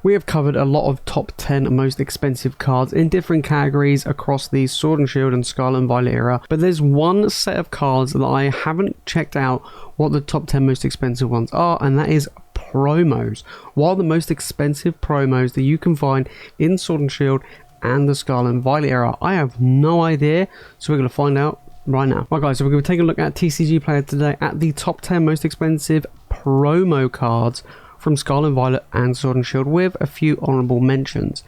We have covered a lot of top 10 most expensive cards in different categories across the Sword and Shield and Scarlet and Violet era, but there's one set of cards that I haven't checked out what the top 10 most expensive ones are, and that is promos. What are the most expensive promos that you can find in Sword and Shield and the Scarlet and Violet era? I have no idea, so we're going to find out right now. Right guys, so we're going to take a look at TCG Player today at the top 10 most expensive promo cards from Scarlet and Violet and Sword and Shield, with a few honorable mentions.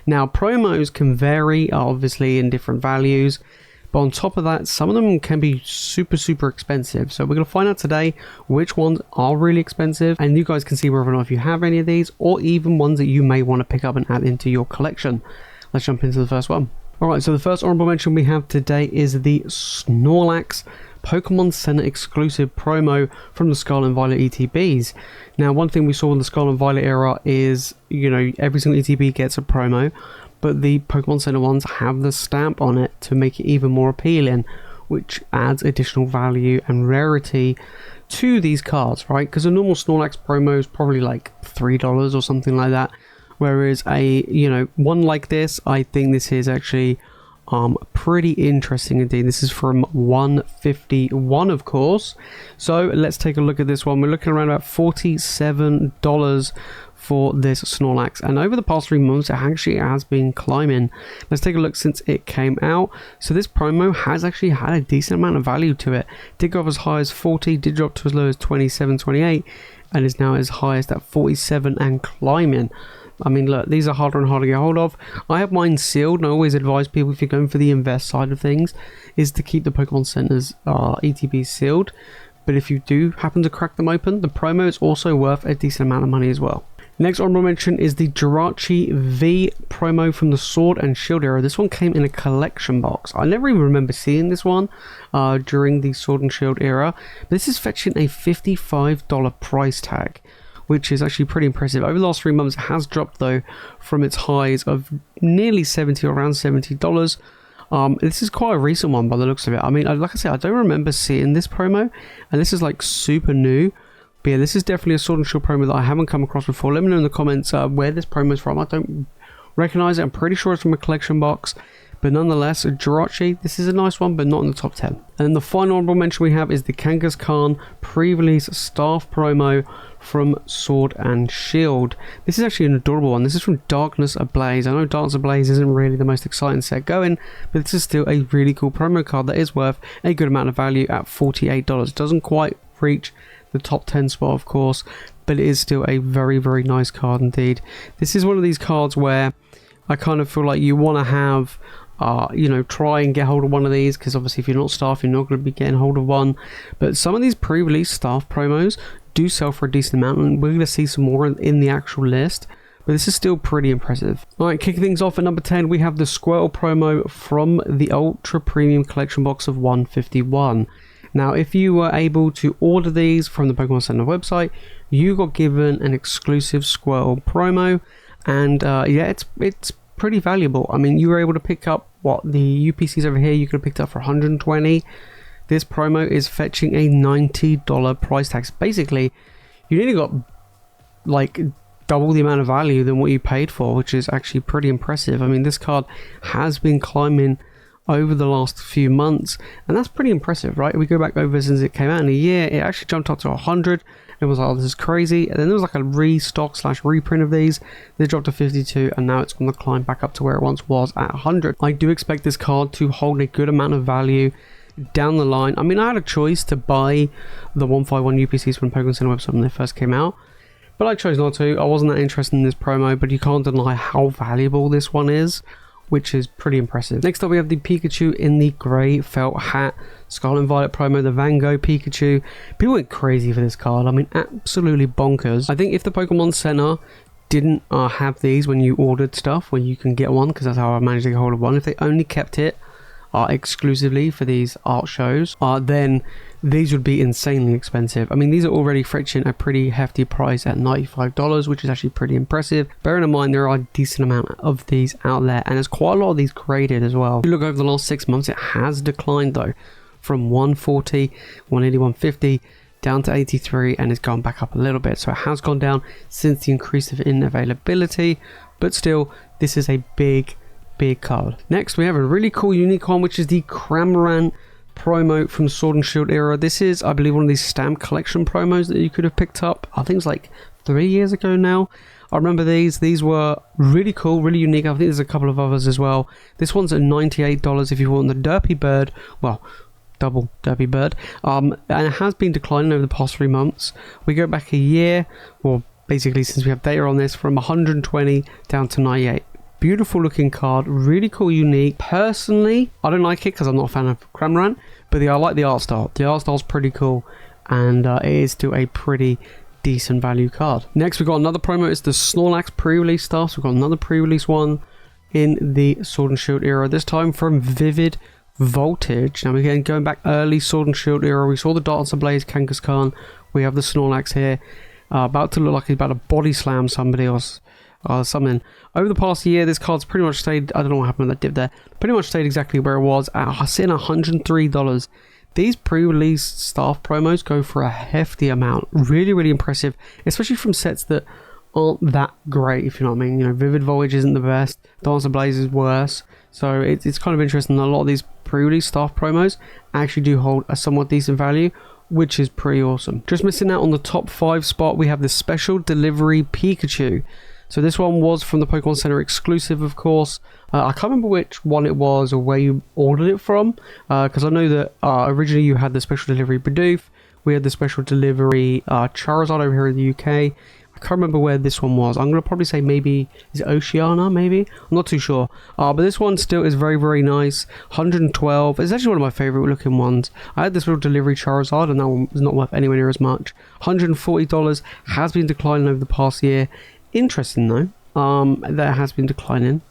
Now, promos can vary obviously in different values, but on top of that, some of them can be super expensive. So we're going to find out today which ones are really expensive, and you guys can see whether or not if you have any of these, or even ones that you may want to pick up and add into your collection. Let's jump into the first one. Alright, so the first honorable mention we have today is the Snorlax Pokemon Center exclusive promo from the Scarlet and Violet ETBs. Now, one thing we saw in the Scarlet and Violet era is, you know, every single ETB gets a promo, but the Pokemon Center ones have the stamp on it to make it even more appealing, which adds additional value and rarity to these cards, right? Because a normal Snorlax promo is probably like $3 or something like that, whereas a, you know, one like this, I think this is actually pretty interesting indeed. This is from 151, of course. So let's take a look at this one. We're looking around about $47 for this Snorlax, and over the past 3 months it actually has been climbing. Let's take a look since it came out. So this promo has actually had a decent amount of value to it. Did go up as high as 40, did drop to as low as 27, 28, and is now as highest at 47 and climbing. I mean, look, these are harder and harder to get hold of. I have mine sealed, and I always advise people, if you're going for the invest side of things, is to keep the Pokemon Center's ETBs sealed. But if you do happen to crack them open, the promo is also worth a decent amount of money as well. Next honorable mention is the Jirachi V promo from the Sword and Shield era. This one came in a collection box. I never even remember seeing this one during the Sword and Shield era. This is fetching a $55 price tag, which is actually pretty impressive. Over the last 3 months, it has dropped though from its highs of nearly $70 or around $70. This is quite a recent one by the looks of it. I mean, like I said, I don't remember seeing this promo, and this is like super new. But yeah, this is definitely a Sword and Shield promo that I haven't come across before. Let me know in the comments where this promo is from. I don't recognize it. I'm pretty sure it's from a collection box. But nonetheless, Jirachi, this is a nice one, but not in the top 10. And the final honorable mention we have is the Kangaskhan pre-release staff promo from Sword and Shield. This is actually an adorable one. This is from Darkness Ablaze. I know Darkness Ablaze isn't really the most exciting set going, but this is still a really cool promo card that is worth a good amount of value at $48. Doesn't quite reach the top 10 spot, of course, but it is still a very nice card indeed. This is one of these cards where I kind of feel like you want to have you know, try and get hold of one of these, because obviously if you're not staff, you're not going to be getting hold of one. But some of these pre-release staff promos do sell for a decent amount, and we're going to see some more in the actual list. But this is still pretty impressive. Alright, kicking things off at number 10, we have the Squirtle promo from the Ultra Premium Collection box of 151. Now, if you were able to order these from the Pokemon Center website, you got given an exclusive Squirtle promo, and yeah, it's pretty valuable. I mean, you were able to pick up what the UPCs over here you could have picked up for 120. This promo is fetching a $90 price tag. Basically, you nearly got like double the amount of value than what you paid for, which is actually pretty impressive. I mean, this card has been climbing over the last few months, and that's pretty impressive, right? We go back over since it came out in a year, it actually jumped up to 100. It was like, oh, this is crazy. And then there was like a restock / reprint of these. They dropped to 52, and now it's on the climb back up to where it once was at 100. I do expect this card to hold a good amount of value down the line. I mean, I had a choice to buy the 151 UPCs from Pokemon Center website when they first came out, but I chose not to. I wasn't that interested in this promo, but you can't deny how valuable this one is, which is pretty impressive. Next up, we have the Pikachu in the grey felt hat Scarlet and Violet promo, the Van Gogh Pikachu. People went crazy for this card. I mean, absolutely bonkers. I think if the Pokemon Center didn't have these when you ordered stuff, where you can get one, because that's how I managed to get hold of one, if they only kept it exclusively for these art shows, then these would be insanely expensive. I mean, these are already fetching a pretty hefty price at $95, which is actually pretty impressive. Bearing in mind there are a decent amount of these out there, and there's quite a lot of these graded as well. If you look over the last 6 months, it has declined though, from 140, 180, 150 down to 83, and it's gone back up a little bit. So it has gone down since the increase in availability, but still, this is a big card. Next, we have a really cool unique one, which is the Cramorant promo from Sword and Shield era. This is, I believe, one of these stamp collection promos that you could have picked up. I think it's like 3 years ago now. I remember these were really cool, really unique. I think there's a couple of others as well. This one's at $98 if you want the Derpy Bird, well, double Derpy Bird, and it has been declining over the past 3 months. We go back a year, or basically since we have data on this, from 120 down to 98. Beautiful looking card, really cool, unique. Personally, I don't like it because I'm not a fan of Cramorant, but I like the art style. The art style's pretty cool, and it is still a pretty decent value card. Next, we've got another promo. It's the Snorlax pre-release stuff. So we've got another pre-release one in the Sword and Shield era, this time from Vivid Voltage. Now, again, going back early Sword and Shield era, we saw the Darts Ablaze Kangaskhan. We have the Snorlax here, about to look like he's about to body slam somebody else. Something. Over the past year, this card's pretty much stayed, I don't know what happened with that dip there, pretty much stayed exactly where it was at sitting $103. These pre-release staff promos go for a hefty amount. Really impressive, especially from sets that aren't that great, if you know what I mean. You know, Vivid Voyage isn't the best, Dance of Blaze is worse, so it's kind of interesting. A lot of these pre-release staff promos actually do hold a somewhat decent value, which is pretty awesome. Just missing out on the top 5 spot, we have the Special Delivery Pikachu. So this one was from the Pokemon Center exclusive, of course. I can't remember which one it was or where you ordered it from, because I know that originally you had the Special Delivery Bidoof, we had the Special Delivery Charizard over here in the UK. I can't remember where this one was. I'm going to probably say maybe, is it Oceania, maybe? I'm not too sure. But this one still is very nice. 112. It's actually one of my favorite looking ones. I had this Special Delivery Charizard, and that one was not worth anywhere near as much. $140, has been declining over the past year. Interesting though, that has been declining.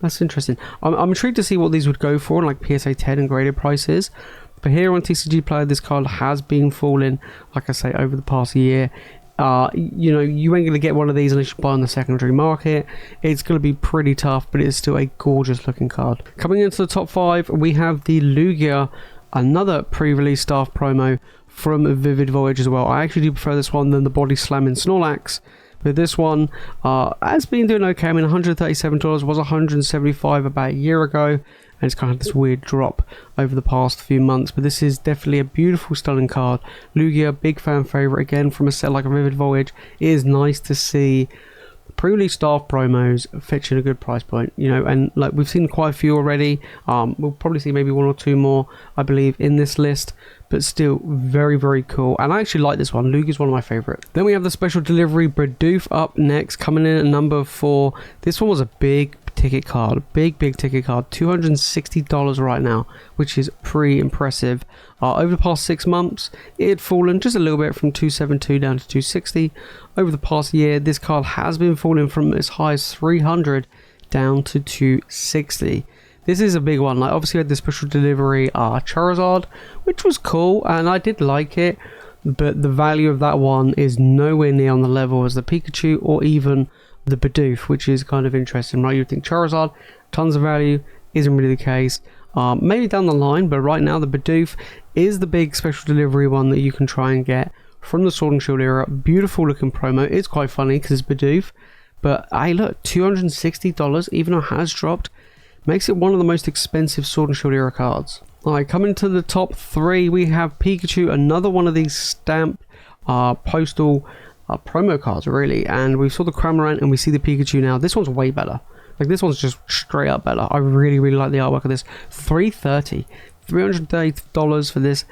That's interesting. I'm intrigued to see what these would go for, like PSA 10 and graded prices. But here on TCG Player, this card has been falling, like I say, over the past year. You know, you ain't going to get one of these unless you buy on the secondary market. It's going to be pretty tough, but it's still a gorgeous looking card. Coming into the top 5, we have the Lugia, another pre-release staff promo from Vivid Voyage as well. I actually do prefer this one than the Body Slamming Snorlax. But this one has been doing okay. I mean, $137 was $175 about a year ago, and it's kind of this weird drop over the past few months. But this is definitely a beautiful, stunning card. Lugia, big fan favorite again from a set like a Vivid Voyage. It is nice to see pre-release staff promos fetching a good price point, you know, and like we've seen quite a few already. We'll probably see maybe 1 or 2 more, I believe, in this list, but still very cool. And I actually like this one. Lugia's one of my favorite. Then we have the Special Delivery Bidoof up next, coming in at number 4. This one was a big ticket card, big ticket card, $260 right now, which is pretty impressive. Over the past 6 months, it had fallen just a little bit from 272 down to 260. Over the past year, this card has been falling from as high as 300 down to 260. This is a big one. Like, obviously, we had the Special Delivery Charizard, which was cool, and I did like it, but the value of that one is nowhere near on the level as the Pikachu or even the Bidoof, which is kind of interesting, right? You'd think Charizard, tons of value, isn't really the case. Maybe down the line, but right now the Bidoof is the big Special Delivery one that you can try and get from the Sword and Shield era. Beautiful looking promo. It's quite funny because it's Bidoof, but hey, look, $260, even though it has dropped, makes it one of the most expensive Sword and Shield era cards. Alright, coming to the top 3, we have Pikachu, another one of these stamped postal promo cards, really. And we saw the Cramorant and we see the Pikachu now. This one's way better. Like, this one's just straight up better. I really like the artwork of this. $330 for this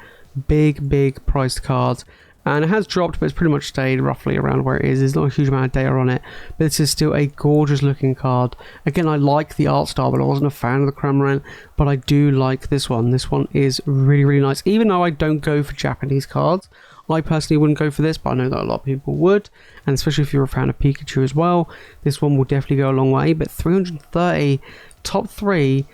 big priced card. And it has dropped, but it's pretty much stayed roughly around where it is. There's not a huge amount of data on it, but this is still a gorgeous looking card. Again, I like the art style, but I wasn't a fan of the Cramorant, but I do like this one. This one is really nice. Even though I don't go for Japanese cards, I personally wouldn't go for this, but I know that a lot of people would, and especially if you're a fan of Pikachu as well, this one will definitely go a long way. But $330, top 3,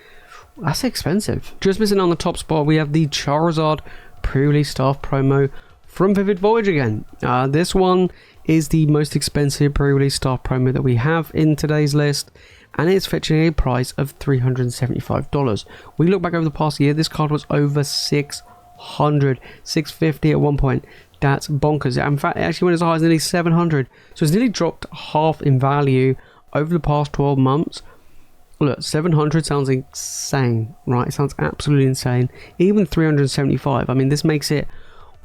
that's expensive. Just missing on the top spot, we have the Charizard pre-release staff promo from Vivid Voyage again. This one is the most expensive pre-release staff promo that we have in today's list, and it's fetching a price of $375. We look back over the past year, this card was over $650 at one point. That's bonkers. In fact, it actually went as high as nearly 700. So it's nearly dropped half in value over the past 12 months. Look, 700 sounds insane, right? It sounds absolutely insane. Even 375. I mean, this makes it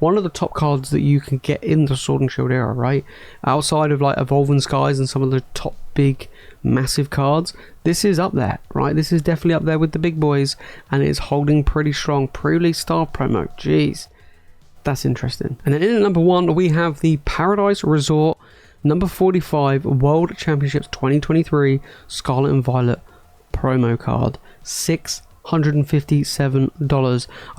one of the top cards that you can get in the Sword and Shield era, right? Outside of like Evolving Skies and some of the top big massive cards, this is up there, right? This is definitely up there with the big boys, and it's holding pretty strong. Pre-release star promo, jeez, that's interesting. And then in at number 1 we have the Paradise Resort number 45 World Championships 2023 Scarlet and Violet promo card, $657. I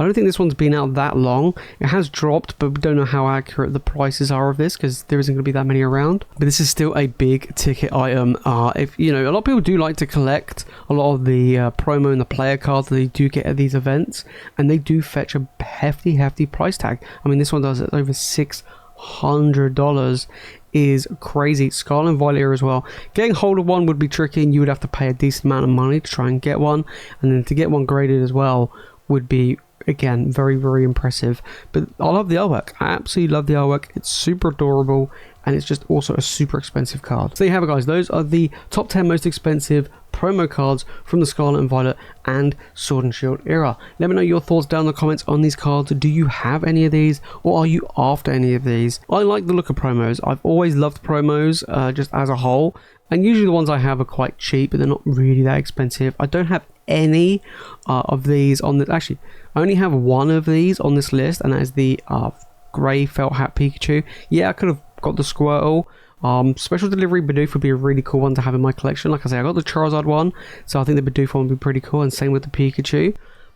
don't think this one's been out that long. It has dropped, but we don't know how accurate the prices are of this because there isn't going to be that many around. But this is still a big ticket item. If you know, a lot of people do like to collect a lot of the promo and the player cards that they do get at these events, and they do fetch a hefty price tag. I mean, this one does it over $600. Is crazy. Scarlet and Violet as well. Getting hold of one would be tricky, and you would have to pay a decent amount of money to try and get one, and then to get one graded as well would be, again, very impressive. But I love the artwork. I absolutely love the artwork. It's super adorable, and it's just also a super expensive card. So there you have it, guys. Those are the top 10 most expensive promo cards from the Scarlet and Violet and Sword and Shield era. Let me know your thoughts down in the comments on these cards. Do you have any of these, or are you after any of these? I like the look of promos. I've always loved promos just as a whole, and usually the ones I have are quite cheap, but they're not really that expensive. I don't have any of these on the, actually I only have one of these on this list, and that is the grey felt hat Pikachu. Yeah, I could have got the Squirtle. Special Delivery Bidoof would be a really cool one to have in my collection. Like I say, I got the Charizard one, so I think the Bidoof one would be pretty cool, and same with the Pikachu.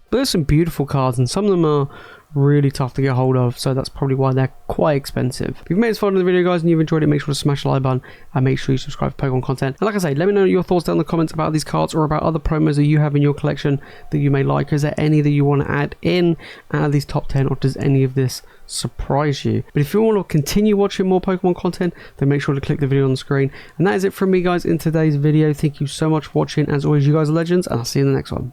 But there's some beautiful cards, and some of them are really tough to get hold of, so that's probably why they're quite expensive. If you've made this far in the video, guys, and you've enjoyed it, make sure to smash the like button, and make sure you subscribe for Pokemon content. And like I say, let me know your thoughts down in the comments about these cards, or about other promos that you have in your collection that you may like. Is there any that you want to add in out of these top 10, or does any of this surprise you? But if you want to continue watching more Pokemon content, then make sure to click the video on the screen. And that is it from me, guys, in today's video. Thank you so much for watching. As always, you guys are legends, and I'll see you in the next one.